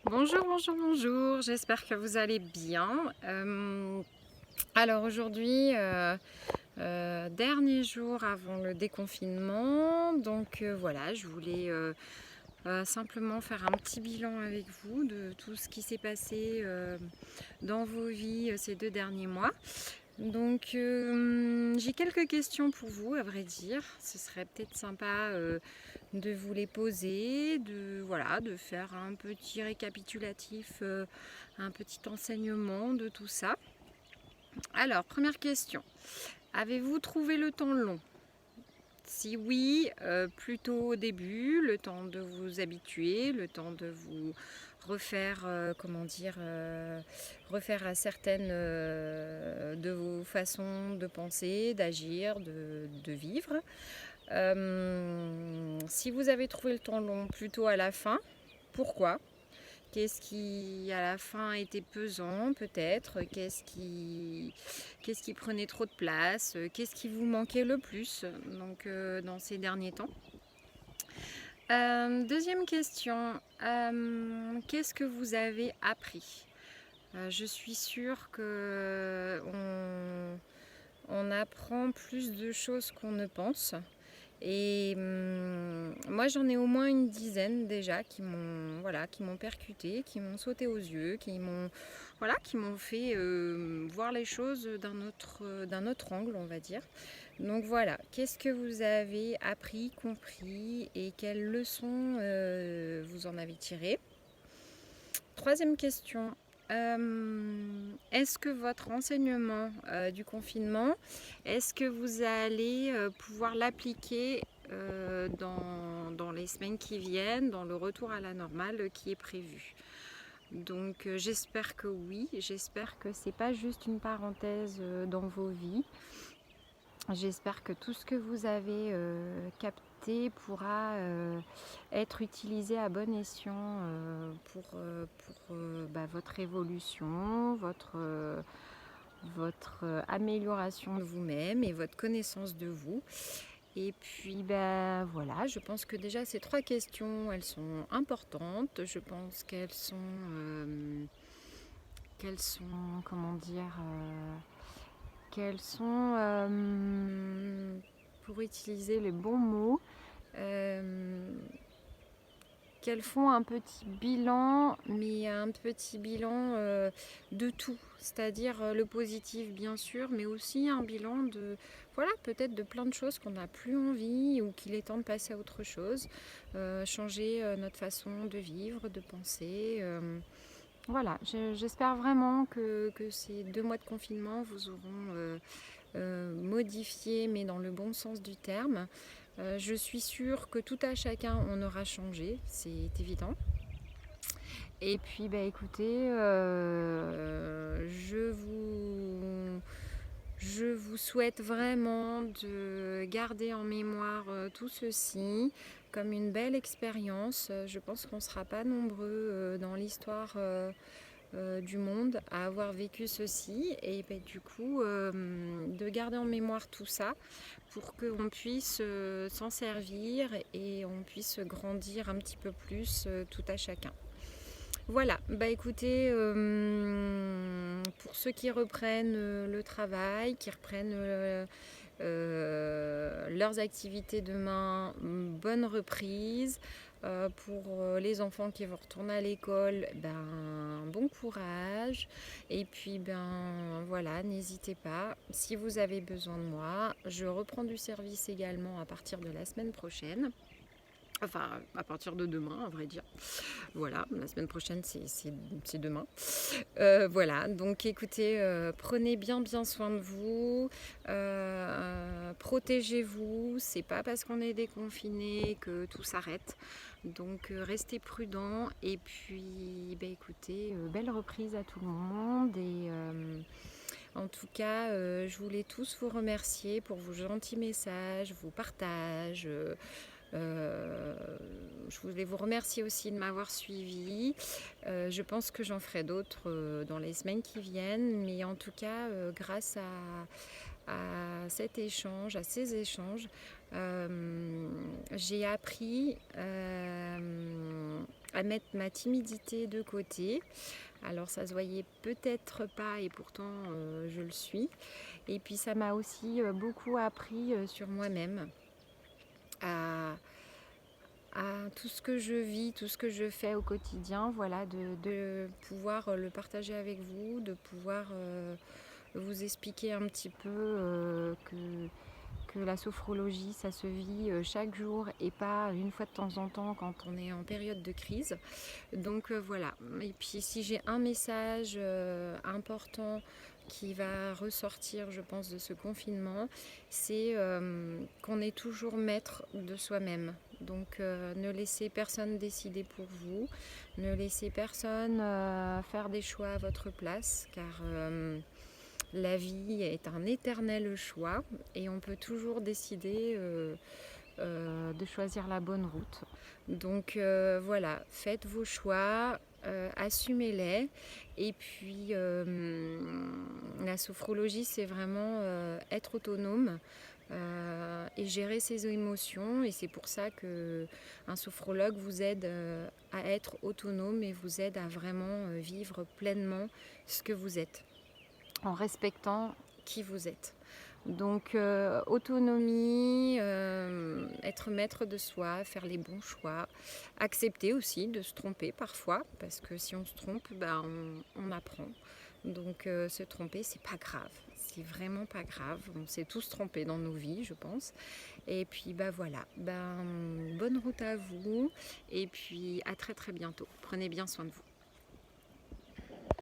Bonjour, bonjour, bonjour, j'espère que vous allez bien. Alors aujourd'hui, dernier jour avant le déconfinement, donc voilà, je voulais simplement faire un petit bilan avec vous de tout ce qui s'est passé dans vos vies ces 2 derniers mois. Donc j'ai quelques questions pour vous, à vrai dire. Ce serait peut-être sympa de vous les poser, de faire un petit récapitulatif, un petit enseignement de tout ça. Alors, première question. Avez-vous trouvé le temps long? Si oui, plutôt au début, le temps de vous habituer, le temps de vous refaire, refaire à certaines de vos façons de penser, d'agir, de vivre. Si vous avez trouvé le temps long plutôt à la fin, pourquoi? Qu'est-ce qui à la fin était pesant peut-être? Qu'est-ce qui prenait trop de place? Qu'est-ce qui vous manquait le plus donc, dans ces derniers temps? Deuxième question, qu'est-ce que vous avez appris? Je suis sûre qu'on apprend plus de choses qu'on ne pense. Et moi j'en ai au moins une dizaine déjà qui m'ont percuté, qui m'ont sauté aux yeux, qui m'ont fait voir les choses d'un autre angle, on va dire. Donc voilà, qu'est-ce que vous avez appris, compris et quelles leçons vous en avez tirées? Troisième question. Est-ce que votre enseignement du confinement, est-ce que vous allez pouvoir l'appliquer dans les semaines qui viennent, dans le retour à la normale qui est prévu? Donc j'espère que oui, j'espère que c'est pas juste une parenthèse dans vos vies. J'espère que tout ce que vous avez capté pourra être utilisé à bon escient pour votre évolution, votre amélioration de vous-même et votre connaissance de vous. Et puis voilà, je pense que déjà ces 3 questions, elles sont importantes. Je pense comment dire, qu'elles sont, pour utiliser les bons mots, qu'elles font un petit bilan, mais un petit bilan de tout, c'est-à-dire le positif bien sûr, mais aussi un bilan de, voilà, peut-être de plein de choses qu'on n'a plus envie ou qu'il est temps de passer à autre chose, changer notre façon de vivre, de penser. Voilà, j'espère vraiment que ces 2 mois de confinement vous auront modifié, mais dans le bon sens du terme. Je suis sûre que tout à chacun on aura changé, c'est évident. Et puis écoutez, je vous souhaite vraiment de garder en mémoire tout ceci comme une belle expérience. Je pense qu'on ne sera pas nombreux dans l'histoire du monde à avoir vécu ceci et du coup de garder en mémoire tout ça pour qu'on puisse s'en servir et on puisse grandir un petit peu plus tout à chacun. Voilà, écoutez, pour ceux qui reprennent le travail, qui reprennent leurs activités demain, bonne reprise. Pour les enfants qui vont retourner à l'école, bon courage. Et puis voilà, n'hésitez pas. Si vous avez besoin de moi, je reprends du service également à partir de la semaine prochaine. Enfin, à partir de demain, à vrai dire. Voilà, la semaine prochaine, c'est demain. Voilà, donc écoutez, prenez bien soin de vous, protégez-vous, c'est pas parce qu'on est déconfiné que tout s'arrête, donc restez prudents et puis écoutez, belle reprise à tout le monde et en tout cas, je voulais tous vous remercier pour vos gentils messages, vos partages. Je voulais vous remercier aussi de m'avoir suivi. Je pense que j'en ferai d'autres dans les semaines qui viennent, mais en tout cas, grâce à cet échange, à ces échanges, J'ai appris à mettre ma timidité de côté. Alors ça se voyait peut-être pas et pourtant je le suis. Et puis ça m'a aussi beaucoup appris sur moi-même, à, à tout ce que je vis, tout ce que je fais au quotidien, voilà, de pouvoir le partager avec vous, de pouvoir vous expliquer un petit peu que la sophrologie, ça se vit chaque jour et pas une fois de temps en temps quand on est en période de crise. Donc voilà. Et puis si j'ai un message important qui va ressortir, je pense, de ce confinement, c'est qu'on est toujours maître de soi-même. Donc ne laissez personne décider pour vous, ne laissez personne faire des choix à votre place, car la vie est un éternel choix et on peut toujours décider de choisir la bonne route. Donc voilà, faites vos choix, assumez-les. Et puis la sophrologie, c'est vraiment être autonome et gérer ses émotions. Et c'est pour ça qu'un sophrologue vous aide à être autonome et vous aide à vraiment vivre pleinement ce que vous êtes, en respectant qui vous êtes. Donc autonomie, être maître de soi, faire les bons choix, accepter aussi de se tromper parfois, parce que si on se trompe, ben, on apprend. Donc se tromper, c'est pas grave, c'est vraiment pas grave. On s'est tous trompés dans nos vies, je pense. Et puis bah voilà, ben, bonne route à vous et puis à très très bientôt. Prenez bien soin de vous.